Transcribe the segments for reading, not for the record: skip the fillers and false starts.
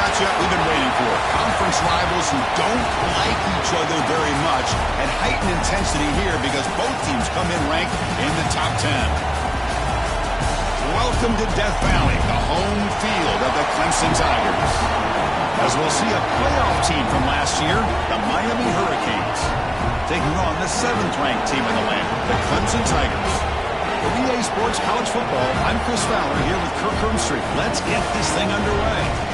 matchup we've been waiting for. Conference rivals who don't like each other very much, and heightened intensity here because both teams come in ranked in the top 10. Welcome to Death Valley, the home field of the Clemson Tigers. As we'll see a playoff team from last year, the Miami Hurricanes, taking on the 7th-ranked team in the land, the Clemson Tigers. For EA Sports College Football, I'm Chris Fowler here with Kirk Herbstreit. Let's get this thing underway.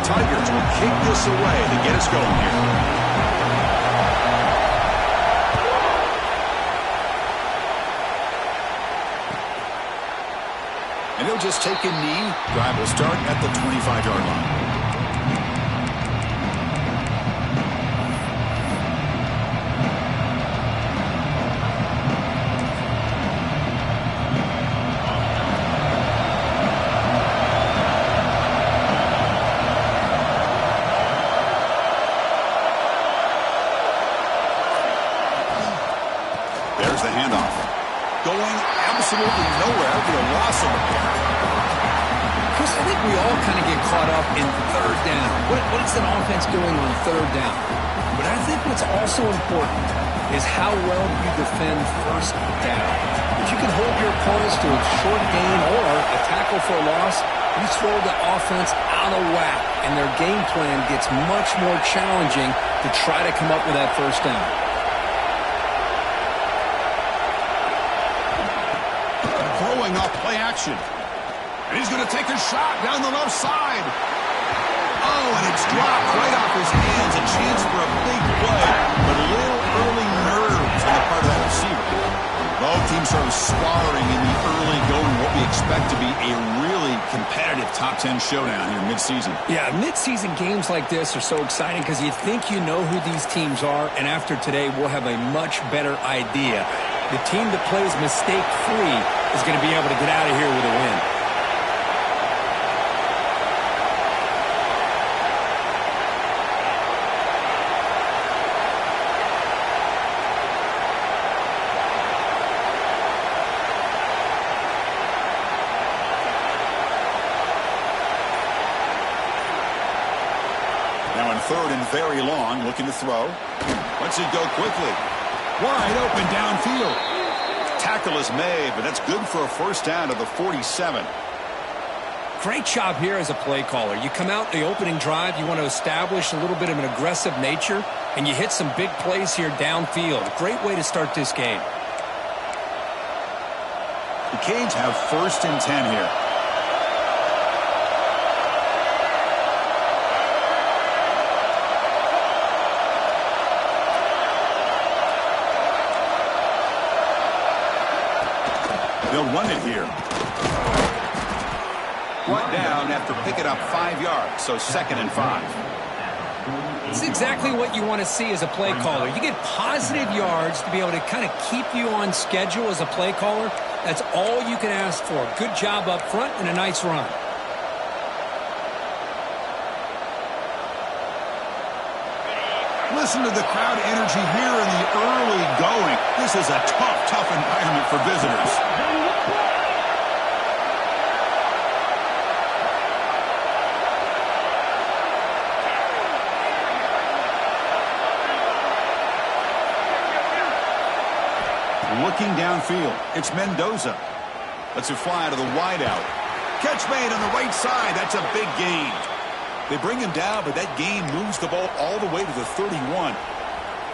Tigers will kick this away to get us going here. And he'll just take a knee. Drive will start at the 25-yard line. There's the handoff. Going absolutely nowhere for a loss on the play. Chris, I think we all kind of get caught up in third down. What is an offense doing on third down? But I think what's also important is how well you defend first down. If you can hold your opponents to a short gain or a tackle for a loss, you throw the offense out of whack, and their game plan gets much more challenging to try to come up with that first down. Throwing off play action. And he's going to take a shot down the left side. Oh, and it's dropped right off his hands. A chance for a big play, but a little early nerves on the part of that receiver. Both teams sort of sparring in the early going, what we expect to be a really competitive top 10 showdown here mid-season. Yeah, mid-season games like this are so exciting because you think you know who these teams are, and after today we'll have a much better idea. The team that plays mistake-free is going to be able to get out of here with a win. Now in third and very long, looking to throw. Lets it go quickly. Wide open downfield. Tackle is made, but that's good for a first down to the 47. Great job here as a play caller. You come out in the opening drive, you want to establish a little bit of an aggressive nature, and you hit some big plays here downfield. Great way to start this game. The Canes have first and 10 here. They'll run it here. Brought down after picking up 5 yards, so 2nd and 5. It's exactly what you want to see as a play caller. You get positive yards to be able to kind of keep you on schedule as a play caller. That's all you can ask for. Good job up front and a nice run. Listen to the crowd energy here in the early going. This is a tough environment for visitors. Looking downfield, it's Mendoza. Lets it fly to the wideout. Catch made on the right side. That's a big gain. They bring him down, but that gain moves the ball all the way to the 31.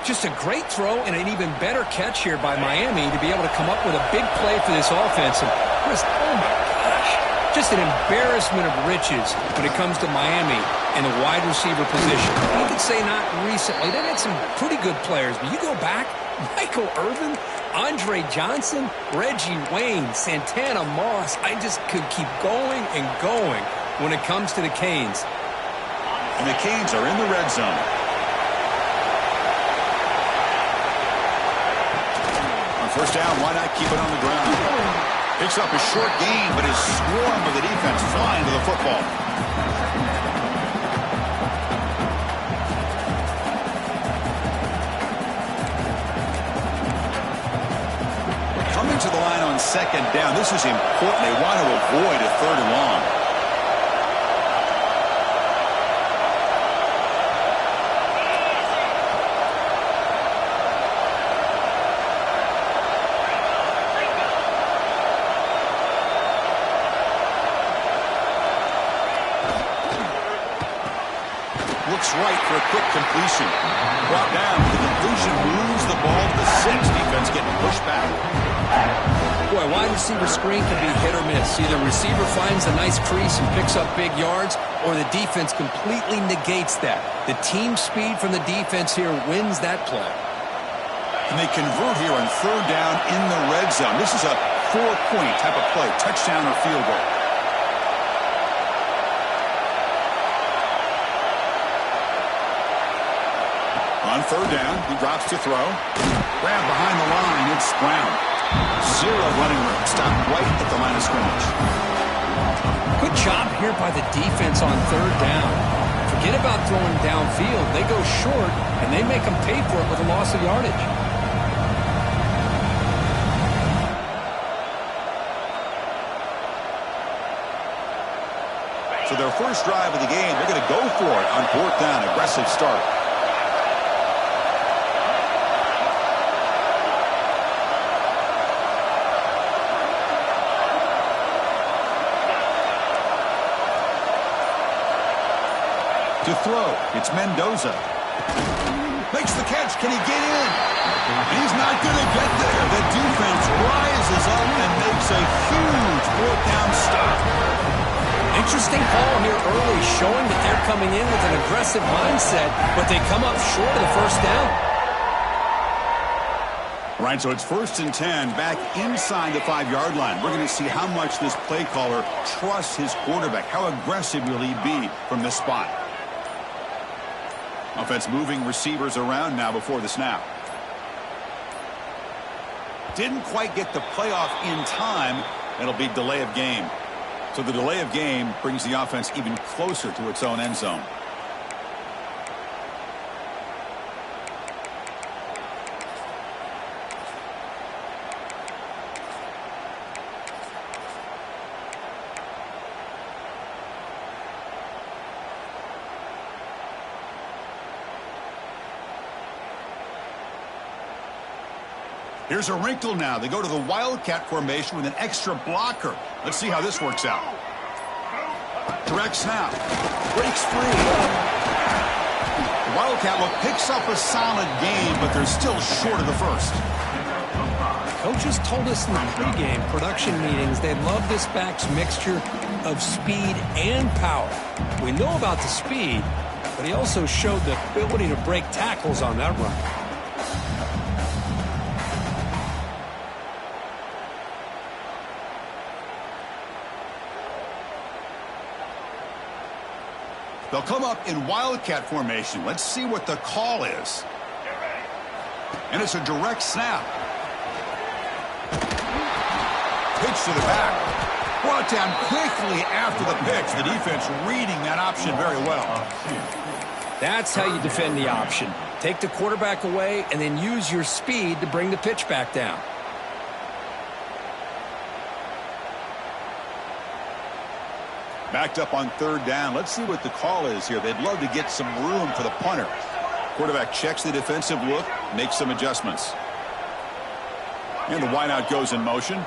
Just a great throw and an even better catch here by Miami to be able to come up with a big play for this offense. And Chris, oh my gosh, just an embarrassment of riches when it comes to Miami in the wide receiver position. You could say not recently. They've had some pretty good players, but you go back, Michael Irvin, Andre Johnson, Reggie Wayne, Santana Moss. I just could keep going and going. when it comes to the Canes. And the Canes are in the red zone. On first down, why not keep it on the ground? Picks up a short gain, but is swarmed with the defense flying to the football. Coming to the line on second down. This is important. They want to avoid a third and long. Looks right for a quick completion. Brought down with the completion, moves the ball to the 6. Defense getting pushed back. Boy, wide receiver screen can be hit or miss. Either receiver finds a nice crease and picks up big yards, or the defense completely negates that. The team speed from the defense here wins that play. And they convert here on third down in the red zone. This is a 4-point type of play, touchdown or field goal. On third down, he drops to throw. Grab behind the line, it's Brown. 0 running room, stopped right at the line of scrimmage. Good job here by the defense on third down. Forget about throwing downfield. They go short, and they make them pay for it with a loss of yardage. So their first drive of the game, they're going to go for it on fourth down. Aggressive start. To throw, it's Mendoza. Makes the catch. Can he get in? He's not going to get there. The defense rises up and makes a huge fourth down stop. Interesting call here early, showing that they're coming in with an aggressive mindset, but they come up short of the first down. Right, so it's 1st and 10, back inside the 5-yard line. We're going to see how much this play caller trusts his quarterback. How aggressive will he be from this spot? Offense moving receivers around now before the snap. Didn't quite get the playoff in time. It'll be delay of game. So the delay of game brings the offense even closer to its own end zone. Here's a wrinkle now. They go to the Wildcat formation with an extra blocker. Let's see how this works out. Direct snap. Breaks free. The Wildcat look picks up a solid gain, but they're still short of the first. Coaches told us in the pregame production meetings they love this back's mixture of speed and power. We know about the speed, but he also showed the ability to break tackles on that run. They'll come up in Wildcat formation. Let's see what the call is. And it's a direct snap. Pitch to the back. Brought down quickly after the pitch. The defense reading that option very well. That's how you defend the option. Take the quarterback away and then use your speed to bring the pitch back down. Backed up on third down. Let's see what the call is here. They'd love to get some room for the punter. Quarterback checks the defensive look, makes some adjustments. And the wideout goes in motion.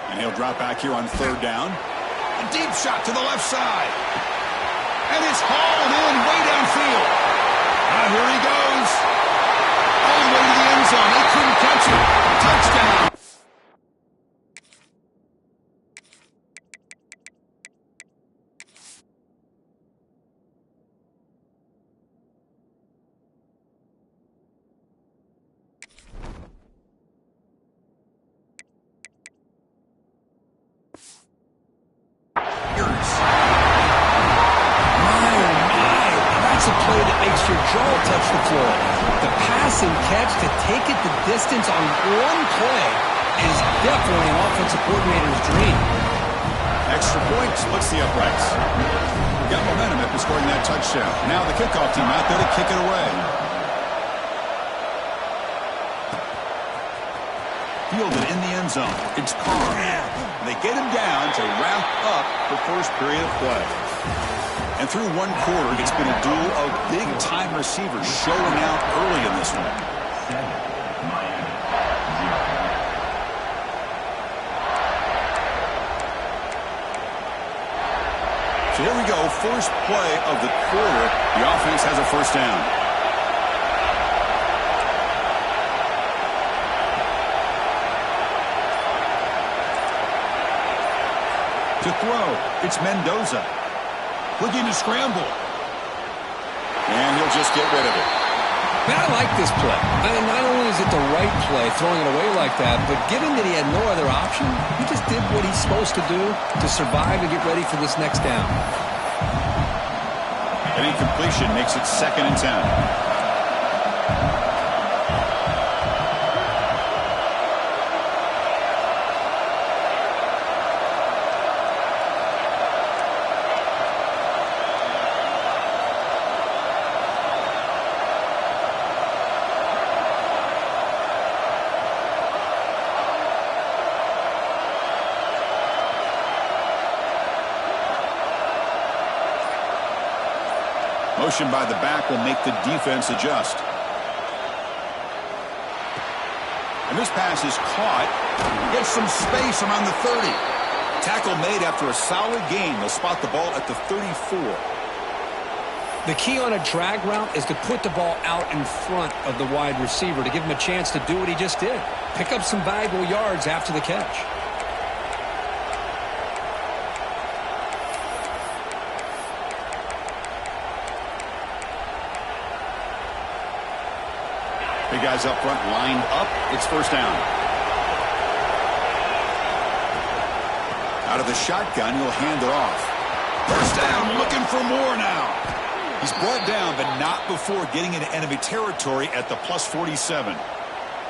And he'll drop back here on third down. A deep shot to the left side. And it's hauled in way downfield. Now here he goes. All the way to the end zone. They couldn't catch it. Touchdown. the floor. The pass and catch to take it the distance on one play is definitely an offensive coordinator's dream. Extra point splits the uprights. Got momentum after scoring that touchdown. Now the kickoff team out there to kick it away. Fielded in the end zone. It's Carr. They get him down to wrap up the first period of play. And through one quarter, it's been a duel of big-time receivers showing out early in this one. So here we go, first play of the quarter. The offense has a first down. To throw, it's Mendoza. Looking to scramble. And he'll just get rid of it. Man, I like this play. I mean, not only is it the right play, throwing it away like that, but given that he had no other option, he just did what he's supposed to do to survive and get ready for this next down. An incompletion makes it 2nd and 10. Motion by the back will make the defense adjust. And this pass is caught. Gets some space around the 30. Tackle made after a solid gain. They'll spot the ball at the 34. The key on a drag route is to put the ball out in front of the wide receiver to give him a chance to do what he just did. Pick up some valuable yards after the catch. Big guys up front lined up. It's first down. Out of the shotgun, he'll hand it off. First down, looking for more now. He's brought down, but not before getting into enemy territory at the plus 47.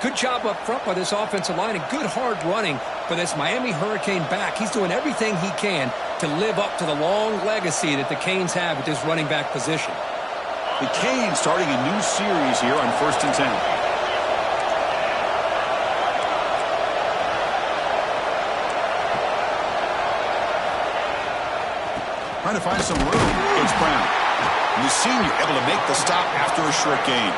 Good job up front by this offensive line and good hard running for this Miami Hurricane back. He's doing everything he can to live up to the long legacy that the Canes have at this running back position. The Canes starting a new series here on 1st and 10. Trying to find some room. It's Brown. And the senior able to make the stop after a short gain.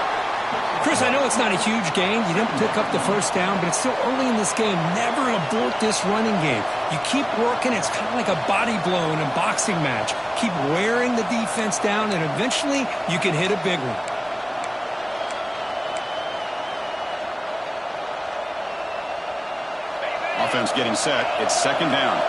Chris, I know it's not a huge gain. You didn't pick up the first down, but it's still early in this game. Never abort this running game. You keep working. It's kind of like a body blow in a boxing match. Keep wearing the defense down, and eventually you can hit a big one. Offense getting set. It's 2nd down.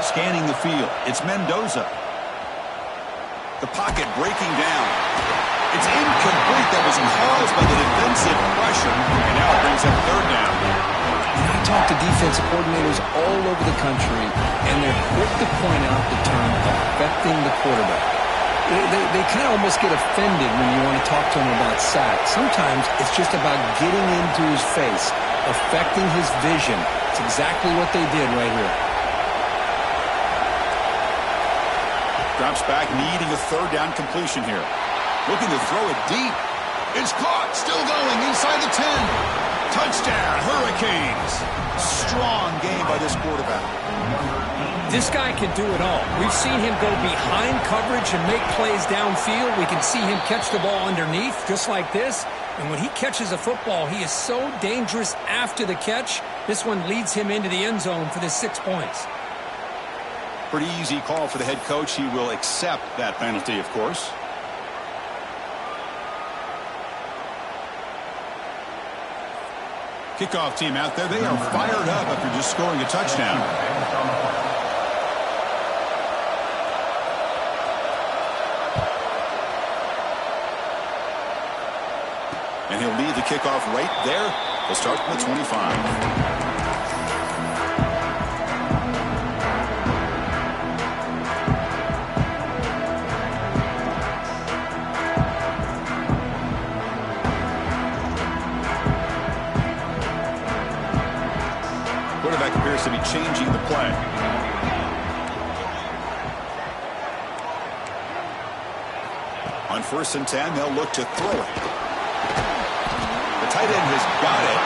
Scanning the field. It's Mendoza. The pocket breaking down. It's incomplete. That was caused by the defensive pressure. And now it brings up 3rd down. I talk to defensive coordinators all over the country, and they're quick to point out the term affecting the quarterback. They kind of almost get offended when you want to talk to them about sacks. Sometimes it's just about getting into his face, affecting his vision. It's exactly what they did right here. Drops back, needing a 3rd down completion here. Looking to throw it deep. It's caught. Still going inside the 10. Touchdown, Hurricanes. Strong game by this quarterback. This guy can do it all. We've seen him go behind coverage and make plays downfield. We can see him catch the ball underneath, just like this. And when he catches a football, he is so dangerous after the catch. This one leads him into the end zone for the 6 points. Pretty easy call for the head coach. He will accept that penalty, of course. Kickoff team out there. They are fired up after just scoring a touchdown. And he'll lead the kickoff right there. He'll start from the 25. Quarterback appears to be changing the play. On 1st and 10, they'll look to throw it. The tight end has got it.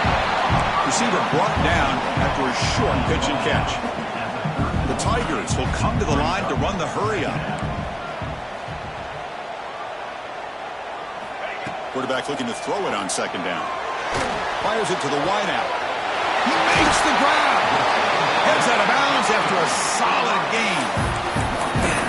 Receiver brought down after a short pitch and catch. The Tigers will come to the line to run the hurry-up. Quarterback looking to throw it on 2nd down. Fires it to the wideout. He makes the grab. Heads out of bounds after a solid gain.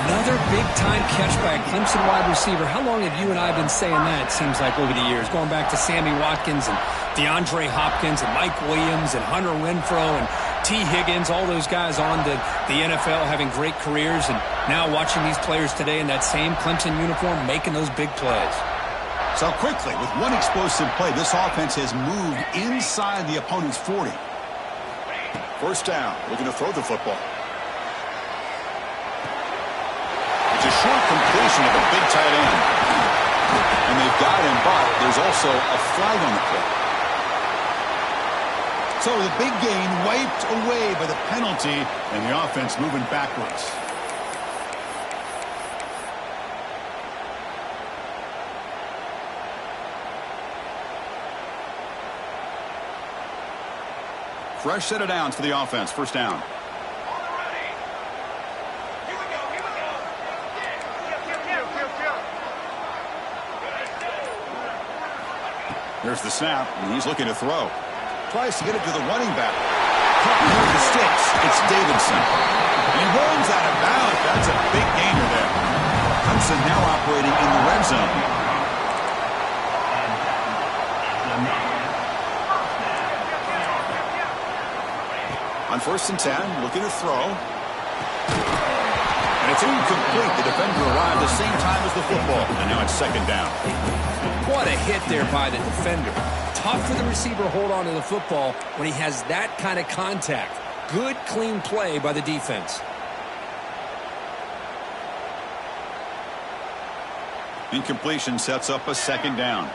Another big-time catch by a Clemson wide receiver. How long have you and I been saying that, it seems like, over the years? Going back to Sammy Watkins and DeAndre Hopkins and Mike Williams and Hunter Renfrow and T. Higgins, all those guys on to the NFL having great careers, and now watching these players today in that same Clemson uniform making those big plays. So quickly, with one explosive play, this offense has moved inside the opponent's 40. 1st down, looking to throw the football. It's a short completion of a big tight end. And they've got him, but there's also a flag on the play. So the big gain wiped away by the penalty, and the offense moving backwards. Fresh set of downs for the offense. 1st down. There's the snap, and he's looking to throw. Tries to get it to the running back. Caught near the sticks. It's Davidson. And he runs out of bounds. That's a big gainer there. Clemson now operating in the red zone. On 1st and 10, looking to throw. And it's incomplete. The defender arrived the same time as the football. And now it's 2nd down. What a hit there by the defender. Tough for the receiver to hold on to the football when he has that kind of contact. Good, clean play by the defense. Incompletion sets up a 2nd down.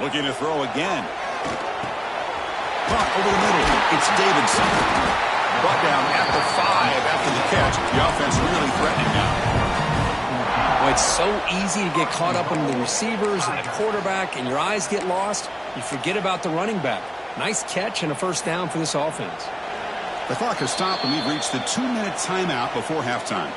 Looking to throw again. Caught over the middle. It's Davidson. Brought down at the 5 after the catch. The offense really threatening now. Well, it's so easy to get caught up on the receivers and the quarterback, and your eyes get lost. You forget about the running back. Nice catch and a 1st down for this offense. The clock has stopped, and we've reached the 2-minute timeout before halftime.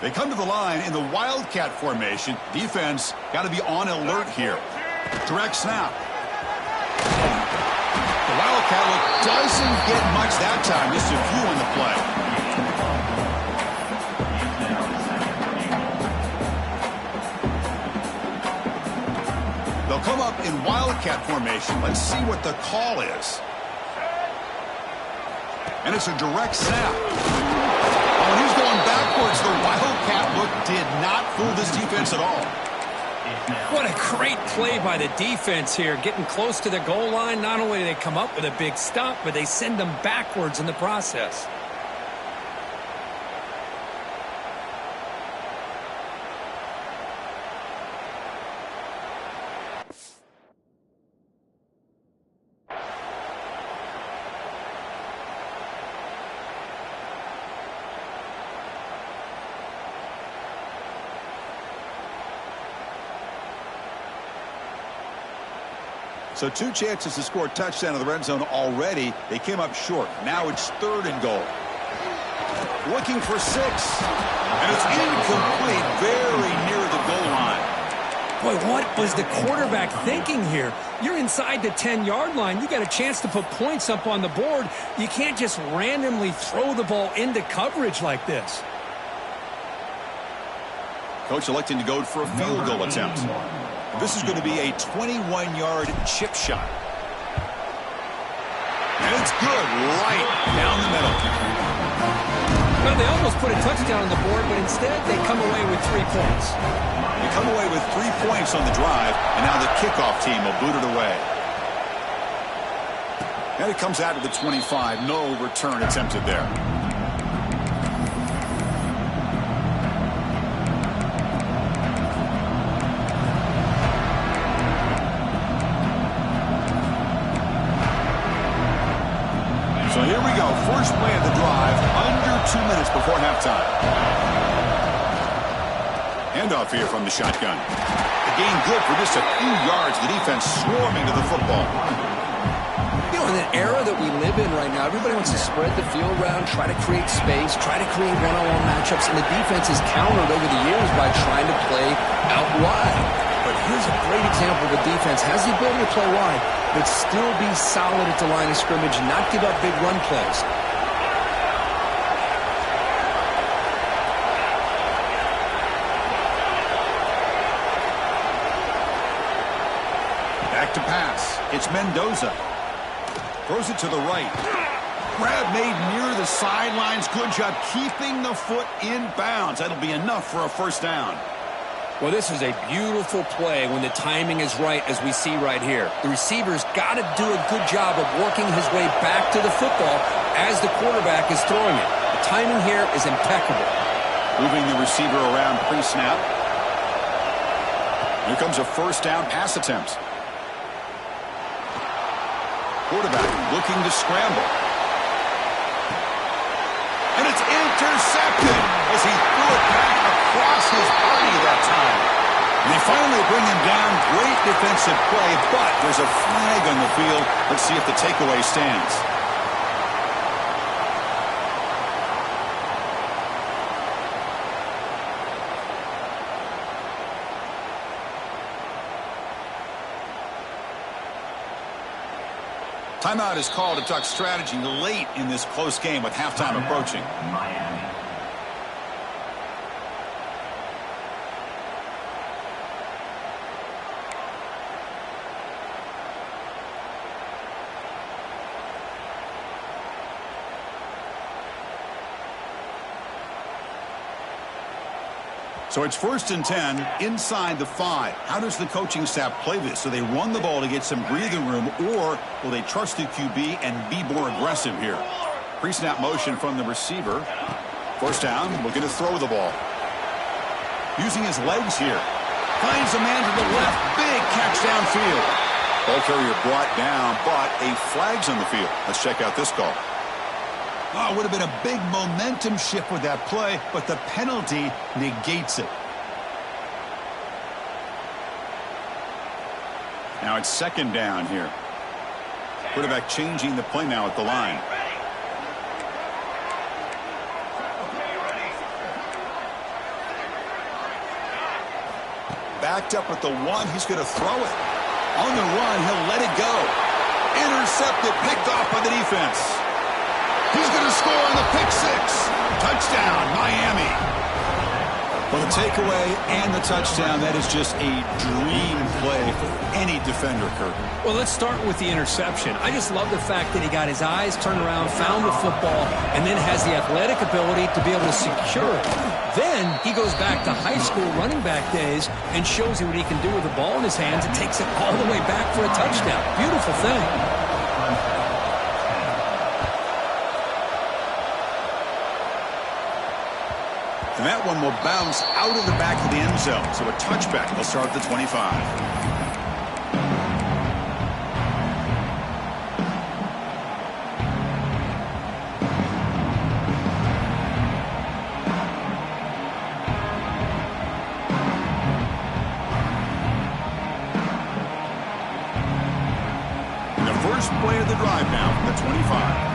They come to the line in the Wildcat formation. Defense got to be on alert here. Direct snap. The Wildcat look doesn't get much that time. Just a few on the play. They'll come up in Wildcat formation. Let's see what the call is. And it's a direct snap. When he's going backwards, the Wildcat look did not fool this defense at all. What a great play by the defense here. Getting close to the goal line, not only do they come up with a big stop, but they send them backwards in the process. So 2 chances to score a touchdown in the red zone already. They came up short. Now it's 3rd and goal. Looking for 6. And it's incomplete, very near the goal line. Boy, what was the quarterback thinking here? You're inside the 10-yard line. You got a chance to put points up on the board. You can't just randomly throw the ball into coverage like this. Coach electing to go for a field goal attempt. This is going to be a 21-yard chip shot. And it's good right down the middle. Well, they almost put a touchdown on the board, but instead they come away with 3 points. They come away with 3 points on the drive, and now the kickoff team will boot it away. And it comes out to the 25. No return attempted there. So here we go. First play of the drive, under 2 minutes before halftime. Handoff here from the shotgun. The gain good for just a few yards. The defense swarming to the football. You know, in an era that we live in right now, everybody wants to spread the field around, try to create space, try to create one-on-one matchups, and the defense has countered over the years by trying to play out wide. But here's a great example of a defense has the ability to play wide, but still be solid at the line of scrimmage, not give up big run plays. Back to pass. It's Mendoza. Throws it to the right. Grab made near the sidelines. Good job keeping the foot in bounds. That'll be enough for a first down. Well, this is a beautiful play when the timing is right, as we see right here. The receiver's got to do a good job of working his way back to the football as the quarterback is throwing it. The timing here is impeccable. Moving the receiver around pre-snap. Here comes a first down pass attempt. Quarterback looking to scramble. And it's intercepted as he threw it back across his body that time. And they finally bring him down. Great defensive play, but there's a flag on the field. Let's see if the takeaway stands. Timeout is called to talk strategy late in this close game with halftime approaching. So it's 1st and 10 inside the 5. How does the coaching staff play this? Do they run the ball to get some breathing room, or will they trust the QB and be more aggressive here? Pre-snap motion from the receiver. First down, looking to throw the ball. Using his legs here. Finds a man to the left. Big catch downfield. Ball carrier brought down, but a flag's on the field. Let's check out this call. Oh, it would have been a big momentum shift with that play, but the penalty negates it. Now it's 2nd down here. Quarterback changing the play now at the line. Backed up at the 1. He's going to throw it. On the run, he'll let it go. Intercepted, picked off by the defense. He's going to score on the pick 6. Touchdown, Miami. Well, the takeaway and the touchdown, that is just a dream play for any defender, Kirk. Well, let's start with the interception. I just love the fact that he got his eyes turned around, found the football, and then has the athletic ability to be able to secure it. Then he goes back to high school running back days and shows you what he can do with the ball in his hands and takes it all the way back for a touchdown. Beautiful thing. And that one will bounce out of the back of the end zone. So a touchback will start at the 25. And the first play of the drive now from the 25.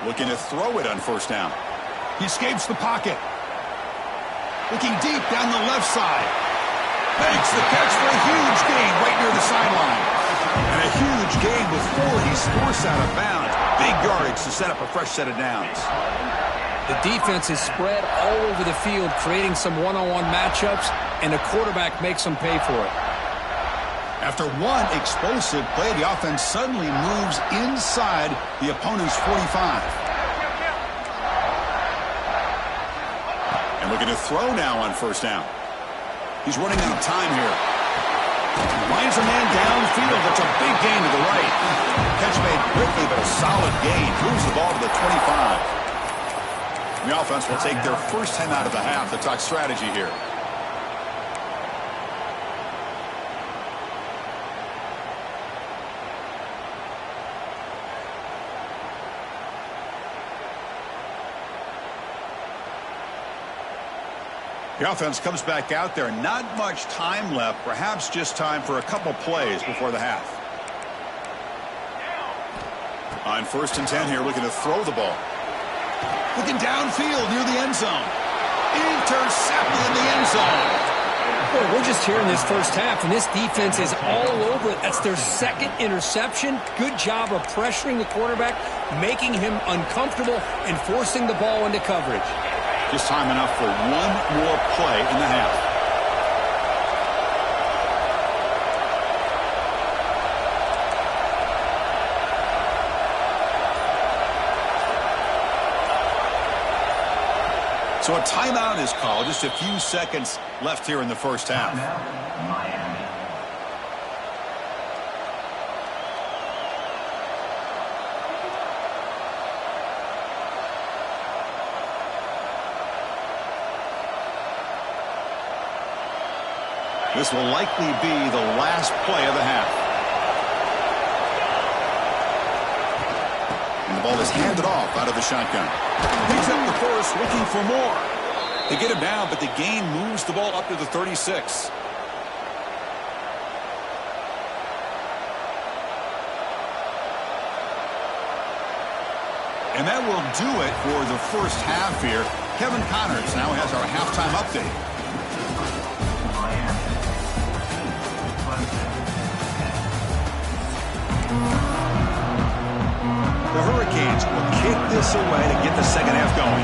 Looking to throw it on first down. He escapes the pocket. Looking deep down the left side. Makes the catch for a huge gain right near the sideline. And a huge gain before he's forced out of bounds. Big yardage to set up a fresh set of downs. The defense is spread all over the field, creating some one-on-one matchups, and the quarterback makes them pay for it. After one explosive play, the offense suddenly moves inside the opponent's 45. And looking to throw now on first down. He's running out of time here. Lines a man downfield. That's a big gain to the right. Catch made quickly, but a solid gain. Moves the ball to the 25. The offense will take their first 10 out of the half to talk strategy here. The offense comes back out there. Not much time left. Perhaps just time for a couple plays before the half. On first and 10 here, looking to throw the ball. Looking downfield near the end zone. Intercepted in the end zone. Boy, we're just here in this first half, and this defense is all over it. That's their second interception. Good job of pressuring the quarterback, making him uncomfortable, and forcing the ball into coverage. Just time enough for one more play in the half. So a timeout is called. Just a few seconds left here in the first half. This will likely be the last play of the half. And the ball is handed off out of the shotgun. Picks up the first, looking for more. They get him down, but the gain moves the ball up to the 36. And that will do it for the first half here. Kevin Connors now has our halftime update. The Hurricanes will kick this away to get the second half going.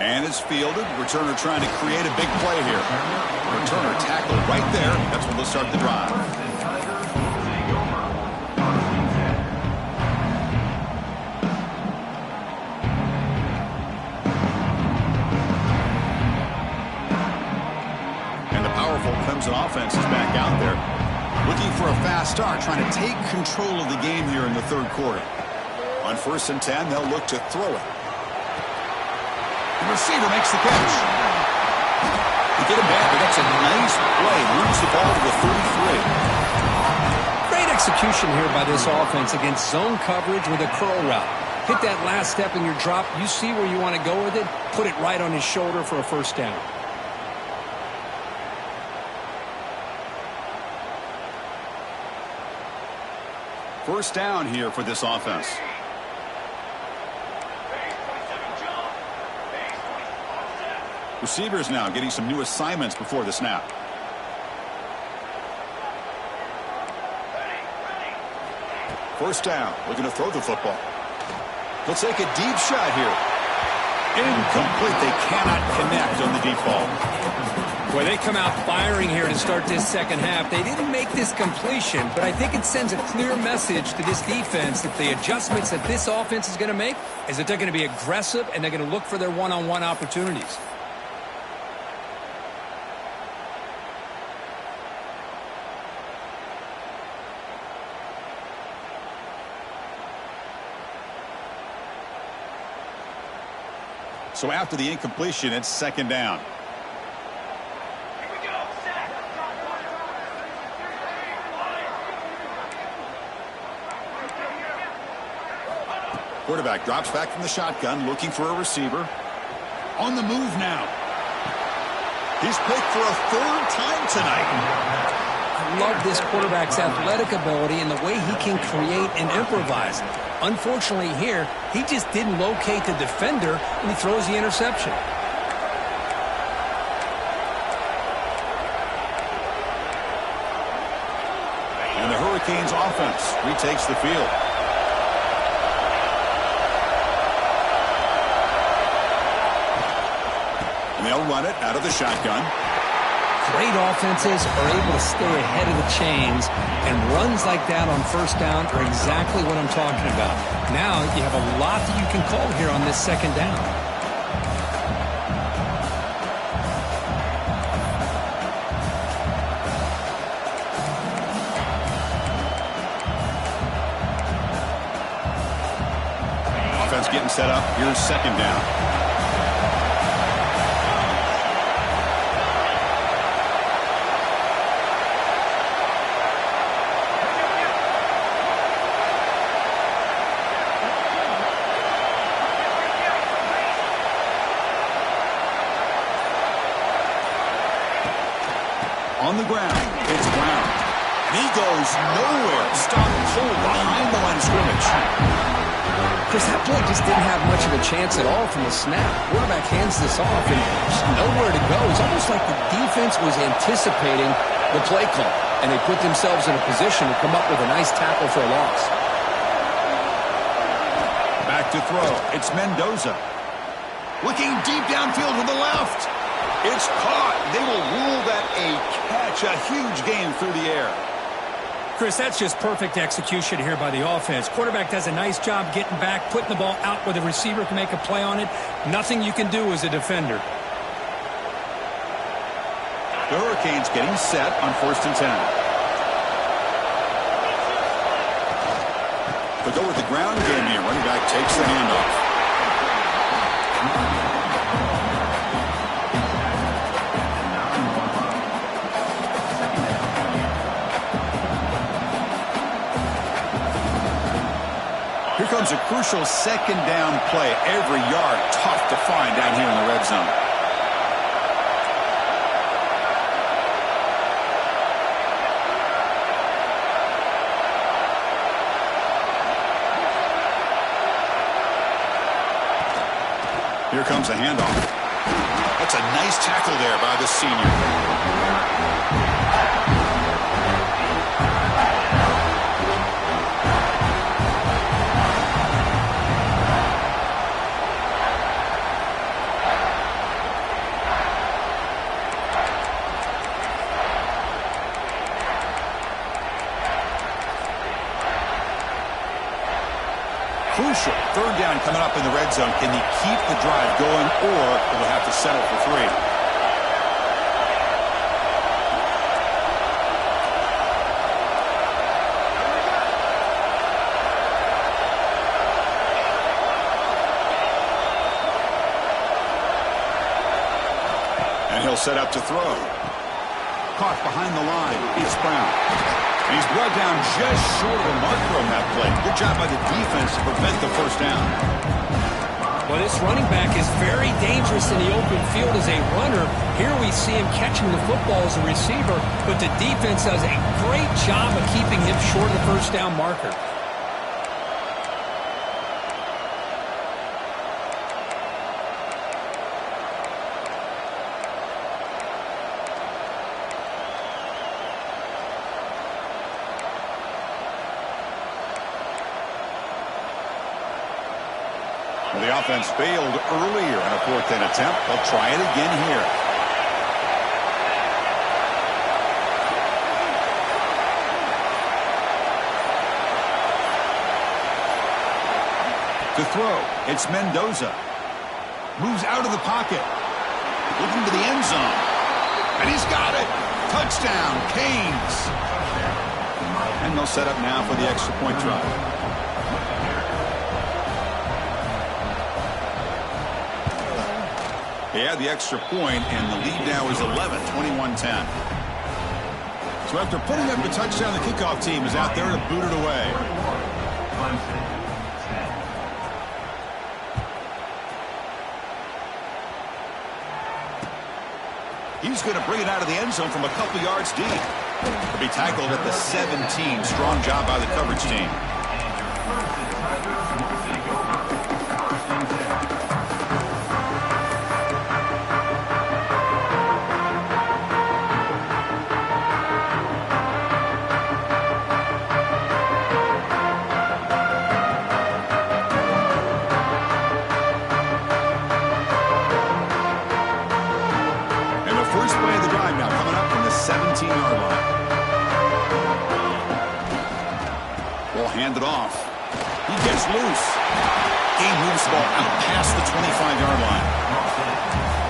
And it's fielded. Returner trying to create a big play here. Returner tackled right there. That's when they'll start the drive. Clemson offense is back out there looking for a fast start, trying to take control of the game here in the third quarter. On first and 10, they'll look to throw it. The receiver makes the catch. They get him back, but that's a nice play. Moves the ball to the 33. Great execution here by this offense against zone coverage with a curl route. Hit that last step in your drop. You see where you want to go with it. Put it right on his shoulder for a first down. First down here for this offense. Receivers now getting some new assignments before the snap. First down, looking to throw the football. They'll take a deep shot here. Incomplete. They cannot connect on the deep ball. Boy, they come out firing here to start this second half. They didn't make this completion, but I think it sends a clear message to this defense that the adjustments that this offense is going to make is that they're going to be aggressive and they're going to look for their one-on-one opportunities. So after the incompletion, it's second down. Quarterback drops back from the shotgun, looking for a receiver. On the move now. He's picked for a third time tonight. I love this quarterback's athletic ability and the way he can create and improvise. Unfortunately here, he just didn't locate the defender and he throws the interception. And the Hurricanes offense retakes the field. And they'll run it out of the shotgun. Great offenses are able to stay ahead of the chains, and runs like that on first down are exactly what I'm talking about. Now you have a lot that you can call here on this second down. Offense getting set up. Here's second down. On the ground, it's Brown. And he goes nowhere. Stopped cold behind the line of scrimmage. Chris, that play just didn't have much of a chance at all from the snap. Quarterback hands this off and just nowhere to go. It's almost like the defense was anticipating the play call, and they put themselves in a position to come up with a nice tackle for a loss. Back to throw. It's Mendoza. Looking deep downfield to the left. It's caught. They will rule that a catch, a huge gain through the air. Chris, that's just perfect execution here by the offense. Quarterback does a nice job getting back, putting the ball out where the receiver can make a play on it. Nothing you can do as a defender. The Hurricanes getting set on 1st and 10. They'll go with the ground game here. Running back takes the handoff. Here comes a crucial second down play. Every yard tough to find down here in the red zone. Here comes a handoff. That's a nice tackle there by the senior. Crucial. Third down coming up in the red zone. Can he keep the drive going, or will have to settle for 3? And he'll set up to throw. Caught behind the line. It's Brown. And he's brought down just short of a marker on that play. Good job by the defense to prevent the first down. Well, this running back is very dangerous in the open field as a runner. Here we see him catching the football as a receiver, but the defense does a great job of keeping him short of the first down marker. Well, the offense failed earlier on a 4th and attempt. They'll try it again here. To throw, it's Mendoza. Moves out of the pocket. Looking to the end zone. And he's got it. Touchdown, Canes. And they'll set up now for the extra point drive. They had the extra point, and the lead now is 11, 21-10. So after putting up a touchdown, the kickoff team is out there to boot it away. He's going to bring it out of the end zone from a couple yards deep. He'll be tackled at the 17. Strong job by the coverage team. First play of the drive now coming up from the 17-yard line. Ball handed off. He gets loose. He moves the ball out past the 25-yard line.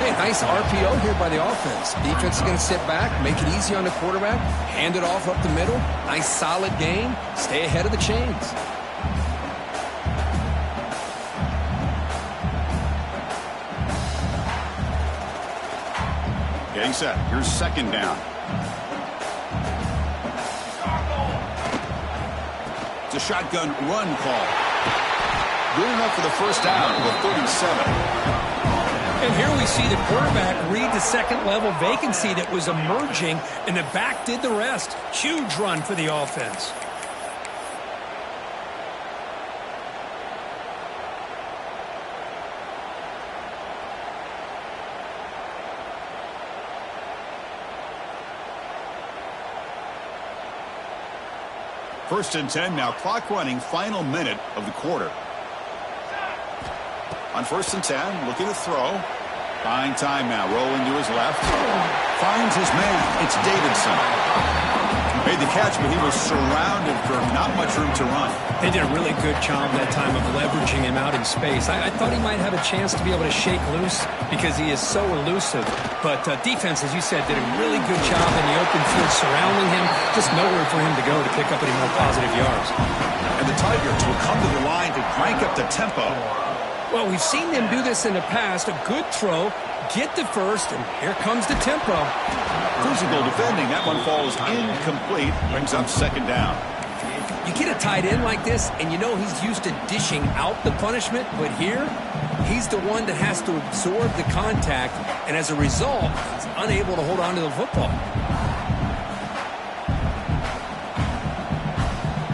Hey, nice RPO here by the offense. Defense is going to sit back, make it easy on the quarterback, hand it off up the middle. Nice solid game. Stay ahead of the chains. Getting set. Here's second down. It's a shotgun run call. Good enough for the first down to the 37. And here we see the quarterback read the second level vacancy that was emerging, and the back did the rest. Huge run for the offense. First and 10 now, clock running, final minute of the quarter. On first and 10, looking to throw. Buying time now, rolling to his left. Finds his man, it's Davidson. Made the catch, but he was surrounded for not much room to run. They did a really good job that time of leveraging him out in space. I thought he might have a chance to be able to shake loose because he is so elusive. But defense, as you said, did a really good job in the open field surrounding him. Just nowhere for him to go to pick up any more positive yards. And the Tigers will come to the line to crank up the tempo. Well, we've seen them do this in the past. A good throw, get the first, and here comes the tempo. Physical defending. That one falls incomplete. Brings up second down. You get a tight end like this, and you know he's used to dishing out the punishment, but here, he's the one that has to absorb the contact, and as a result, he's unable to hold on to the football.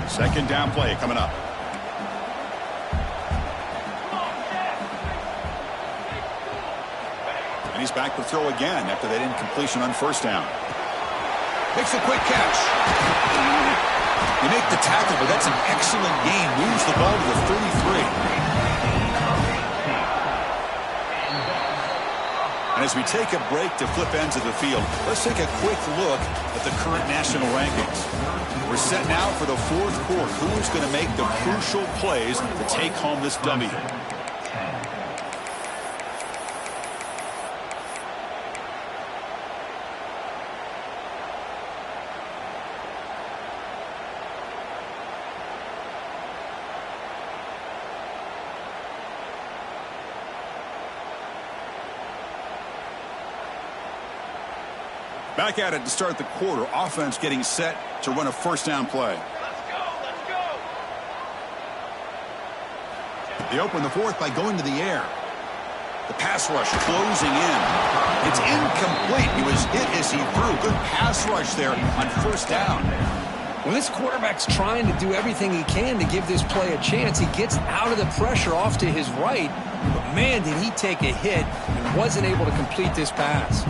Second down play coming up. And he's back to throw again after that incompletion on first down. Makes a quick catch. You make the tackle, but that's an excellent game. Moves the ball to the 33. And as we take a break to flip ends of the field, let's take a quick look at the current national rankings. We're set now for the fourth quarter. Who's going to make the crucial plays to take home this W? Back at it to start the quarter. Offense getting set to run a first down play. Let's go. They open the fourth by going to the air. The pass rush closing in. It's incomplete. He was hit as he threw. Good pass rush there on first down. Well, this quarterback's trying to do everything he can to give this play a chance. He gets out of the pressure off to his right, but man, did he take a hit and wasn't able to complete this pass.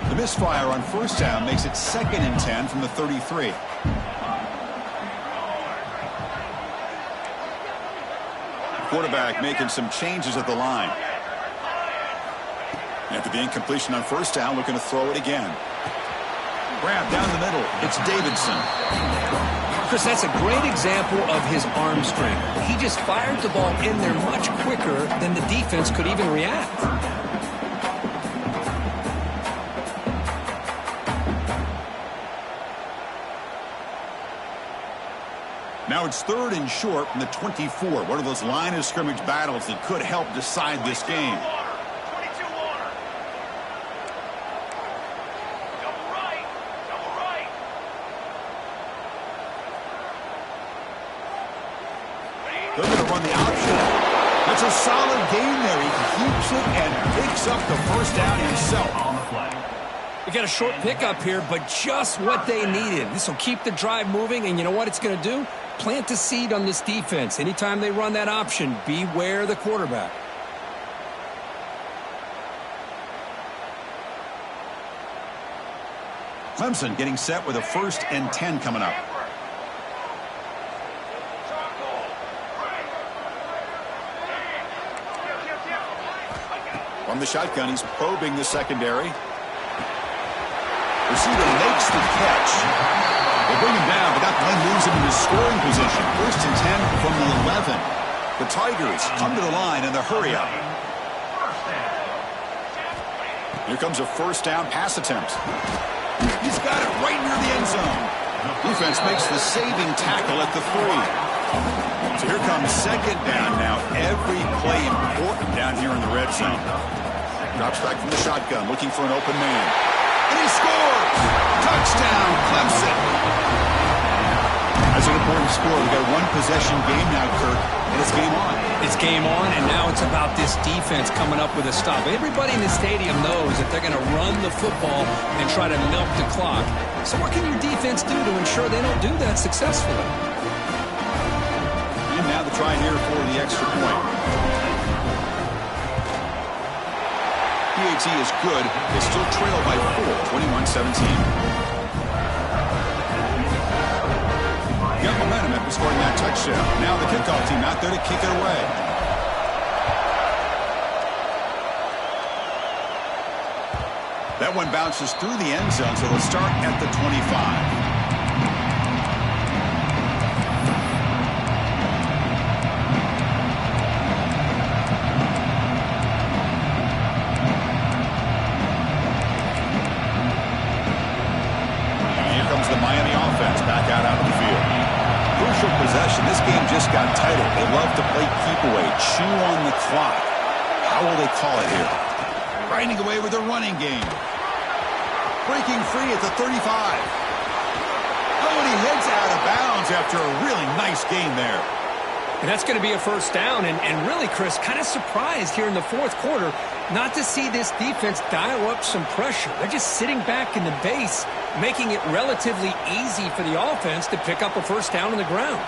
The misfire on first down makes it 2nd and 10 from the 33. Quarterback making some changes at the line. After the incompletion on first down, looking to throw it again. Grab down the middle. It's Davidson. Chris, that's a great example of his arm strength. He just fired the ball in there much quicker than the defense could even react. Now it's 3rd and short from the 24. One of those line of scrimmage battles that could help decide this game. 22 Warner. Double right. They're going to run the option. That's a solid game there. He keeps it and picks up the first down himself. On the play. We got a short pickup here, but just what they needed. This will keep the drive moving, and you know what it's going to do? Plant a seed on this defense. Anytime they run that option, beware the quarterback. Clemson getting set with a 1st and 10 coming up. From the shotgun, he's probing the secondary. Receiver makes the catch. They bring him down, but that play moves him into scoring position. 1st and 10 from the 11. The Tigers come to the line in the hurry up. Here comes a 1st down pass attempt. He's got it right near the end zone. Defense makes the saving tackle at the 3. So here comes 2nd down now. Every play important down here in the red zone. Drops back from the shotgun, looking for an open man. And he scores! Touchdown, Clemson! That's an important score. We've got a 1-possession game now, Kirk, and it's game on. It's game on, and now it's about this defense coming up with a stop. Everybody in the stadium knows that they're going to run the football and try to milk the clock. So what can your defense do to ensure they don't do that successfully? And now the try here for the extra point. PAT is good. They still trail by 4, 21-17. Got momentum after scoring that touchdown. Now the kickoff team out there to kick it away. That one bounces through the end zone, so they'll start at the 25. Possession. This game just got tighter. They love to play keep away, chew on the clock. How will they call it here? Grinding away with their running game. Breaking free at the 35. Oh, and he heads out of bounds after a really nice game there. And that's going to be a 1st down. And really, Chris, kind of surprised here in the 4th quarter not to see this defense dial up some pressure. They're just sitting back in the base, making it relatively easy for the offense to pick up a 1st down on the ground.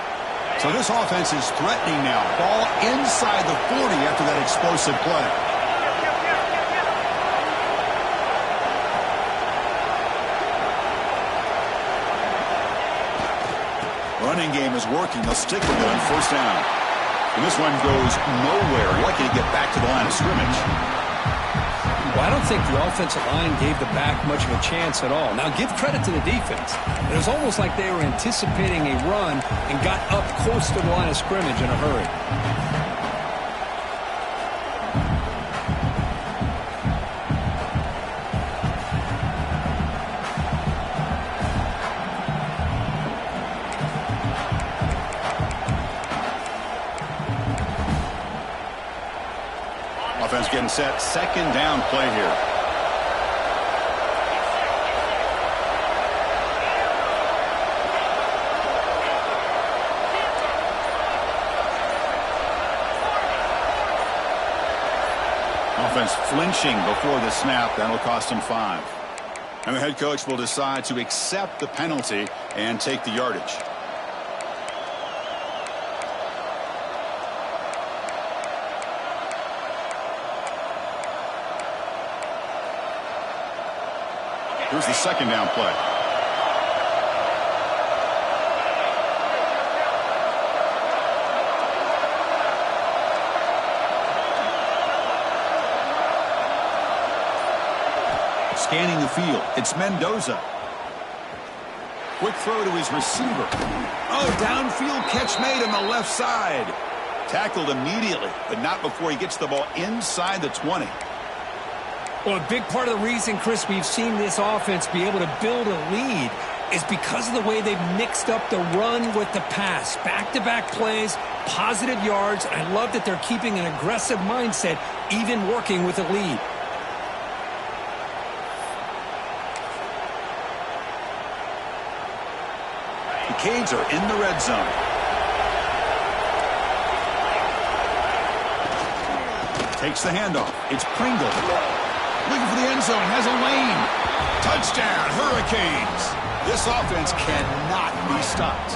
So this offense is threatening now. Ball inside the 40 after that explosive play. Running game is working. They'll stick with it on 1st down. And this one goes nowhere. Lucky to get back to the line of scrimmage. Well, I don't think the offensive line gave the back much of a chance at all. Now, give credit to the defense. It was almost like they were anticipating a run and got up close to the line of scrimmage in a hurry. Offense getting set. 2nd down play here. Offense flinching before the snap. That'll cost him 5. And the head coach will decide to accept the penalty and take the yardage. Here's the 2nd down play. Scanning the field. It's Mendoza. Quick throw to his receiver. Oh, downfield catch made on the left side. Tackled immediately, but not before he gets the ball inside the 20. Well, a big part of the reason, Chris, we've seen this offense be able to build a lead is because of the way they've mixed up the run with the pass. Back-to-back plays, positive yards. I love that they're keeping an aggressive mindset, even working with a lead. The Canes are in the red zone. Takes the handoff. It's Pringle. Looking for the end zone has a lane. Touchdown, Hurricanes. This offense cannot be stopped.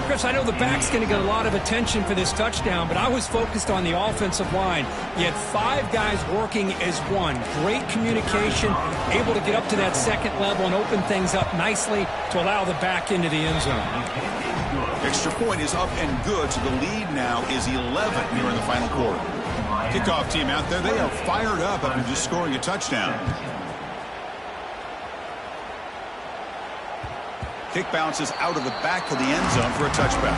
Chris, I know the back's going to get a lot of attention for this touchdown, but I was focused on the offensive line. You had 5 guys working as one. Great communication, able to get up to that second level and open things up nicely to allow the back into the end zone. Extra point is up and good, so the lead now is 11 here in the final quarter. Kickoff team out there, they are fired up after just scoring a touchdown. Kick bounces out of the back of the end zone for a touchback.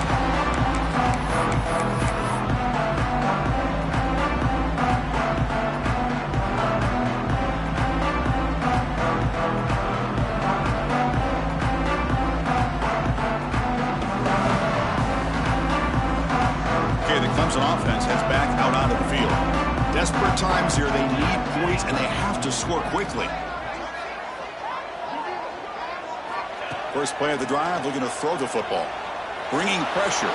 Okay, the Clemson offense heads back out onto the field. Desperate times here. They need points, and they have to score quickly. First play of the drive, looking to throw the football. Bringing pressure.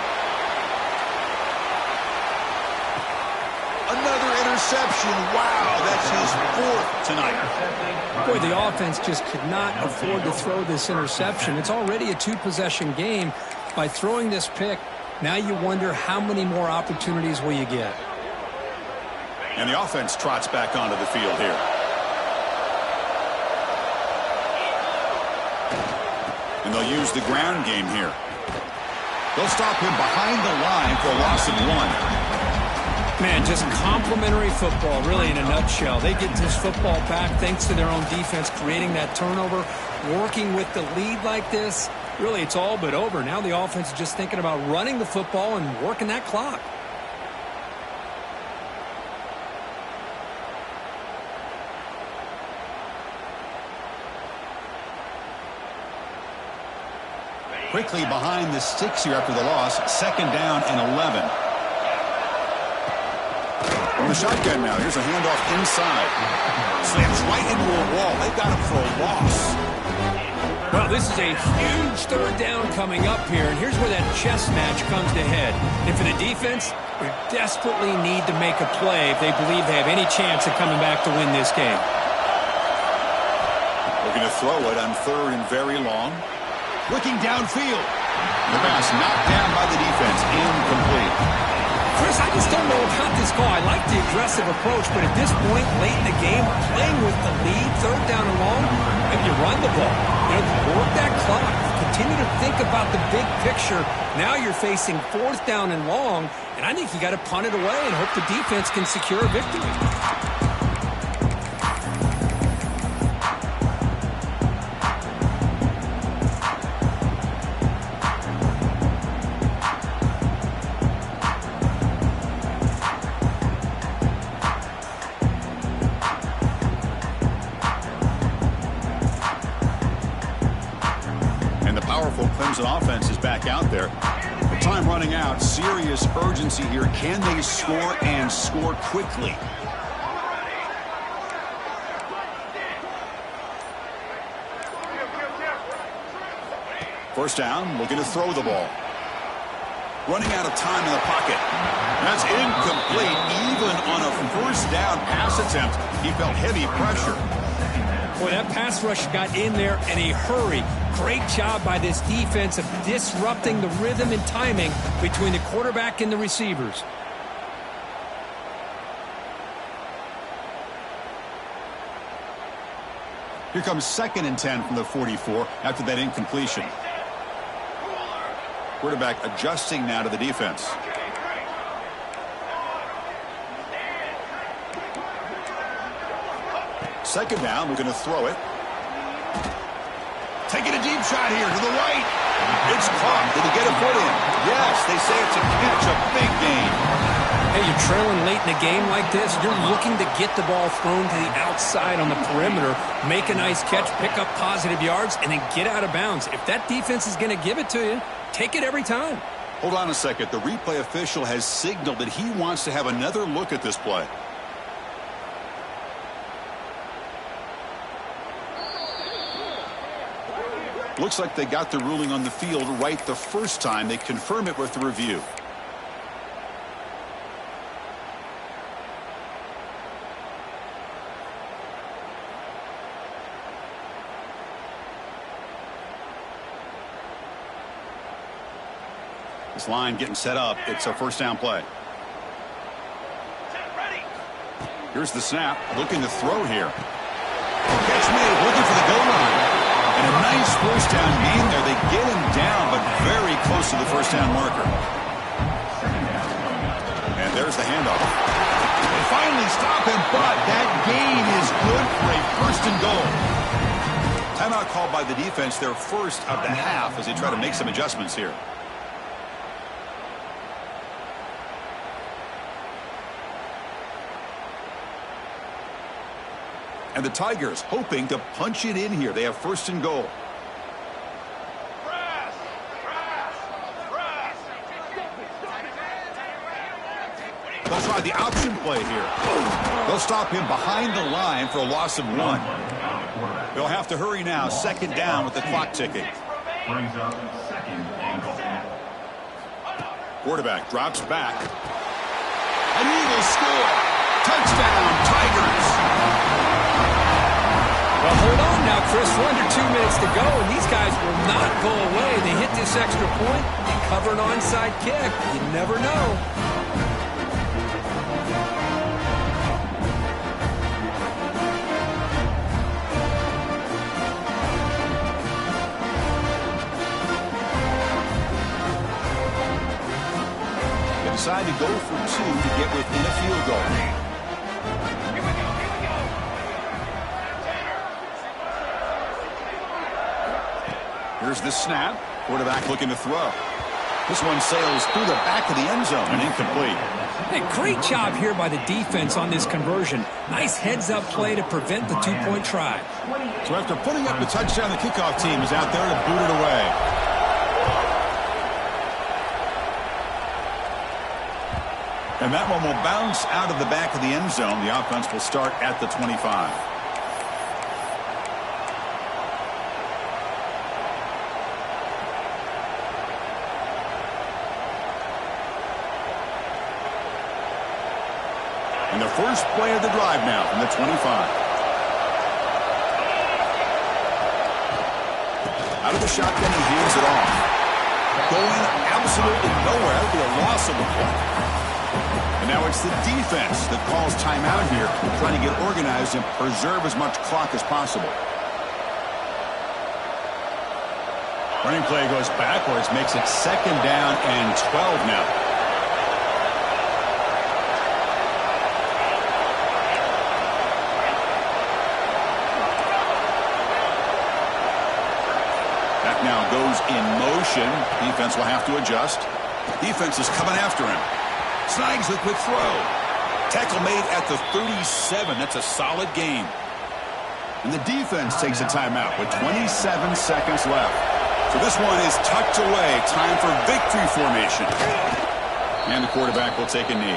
Another interception. Wow, that's his 4th tonight. Boy, the offense just could not afford to throw this interception. It's already a 2-possession game. By throwing this pick, now you wonder how many more opportunities will you get. And the offense trots back onto the field here. And they'll use the ground game here. They'll stop him behind the line for a loss of 1. Man, just complimentary football, really, in a nutshell. They get this football back thanks to their own defense, creating that turnover, working with the lead like this. Really, it's all but over. Now the offense is just thinking about running the football and working that clock. Quickly behind the sticks here after the loss. 2nd down and 11. From the shotgun now. Here's a handoff inside. Slams right into a wall. They've got him for a loss. Well, this is a huge 3rd down coming up here, and here's where that chess match comes to head. And for the defense, they desperately need to make a play if they believe they have any chance of coming back to win this game. Looking to throw it on 3rd and very long. Looking downfield. The pass knocked down by the defense. Incomplete. Chris, I just don't know about this call. I like the aggressive approach, but at this point, late in the game, playing with the lead, 3rd down and long, maybe you run the ball. You know, work that clock. Continue to think about the big picture. Now you're facing 4th down and long, and I think you got to punt it away and hope the defense can secure a victory. Clemson offense is back out there. The time running out. Serious urgency here. Can they score and score quickly? First down, looking to throw the ball. Running out of time in the pocket. That's incomplete. Even on a 1st down pass attempt, he felt heavy pressure. Boy, that pass rush got in there in a hurry. Great job by this defense of disrupting the rhythm and timing between the quarterback and the receivers. Here comes 2nd and 10 from the 44 after that incompletion. Quarterback adjusting now to the defense. Second down, we're going to throw it. Taking a deep shot here to the right. It's caught. Did he get a foot in? Yes, they say it's a catch, a big gain. Hey, you're trailing late in a game like this. You're looking to get the ball thrown to the outside on the perimeter, make a nice catch, pick up positive yards, and then get out of bounds. If that defense is going to give it to you, take it every time. Hold on a second. The replay official has signaled that he wants to have another look at this play. Looks like they got the ruling on the field right the first time. They confirm it with the review. This line getting set up. It's a first down play. Ready. Here's the snap. Looking to throw here. Catch made. Looking for the goal line. And a nice first down gain there. They get him down, but very close to the first down marker. And there's the handoff. They finally stop him, but that gain is good for a first and goal. Timeout called by the defense, their first of the half, as they try to make some adjustments here. And the Tigers hoping to punch it in here. They have first and goal. Press. Press. Press. They'll try the option play here. They'll stop him behind the line for a loss of 1. They'll have to hurry now. Second down with the clock ticking. Brings up second and goal. Quarterback drops back. An Eagles score. Touchdown, Tigers. Well, hold on now, Chris. We're under 2 minutes to go, and these guys will not go away. They hit this extra point and cover an onside kick. You never know. They decide to go for 2 to get within a field goal. Here's the snap. Quarterback looking to throw. This one sails through the back of the end zone and incomplete. Hey, great job here by the defense on this conversion. Nice heads-up play to prevent the two-point try. So after putting up the touchdown, the kickoff team is out there to boot it away. And that one will bounce out of the back of the end zone. The offense will start at the 25. And the first play of the drive now from the 25. Out of the shotgun, he hands it off. Going absolutely nowhere. That would be a loss of the play. And now it's the defense that calls timeout here, trying to get organized and preserve as much clock as possible. Running play goes backwards, makes it second down and 12 now. That now goes in motion. Defense will have to adjust. Defense is coming after him. Snags the quick throw. Tackle made at the 37. That's a solid gain. And the defense takes a timeout with 27 seconds left. So this one is tucked away. Time for victory formation. And the quarterback will take a knee.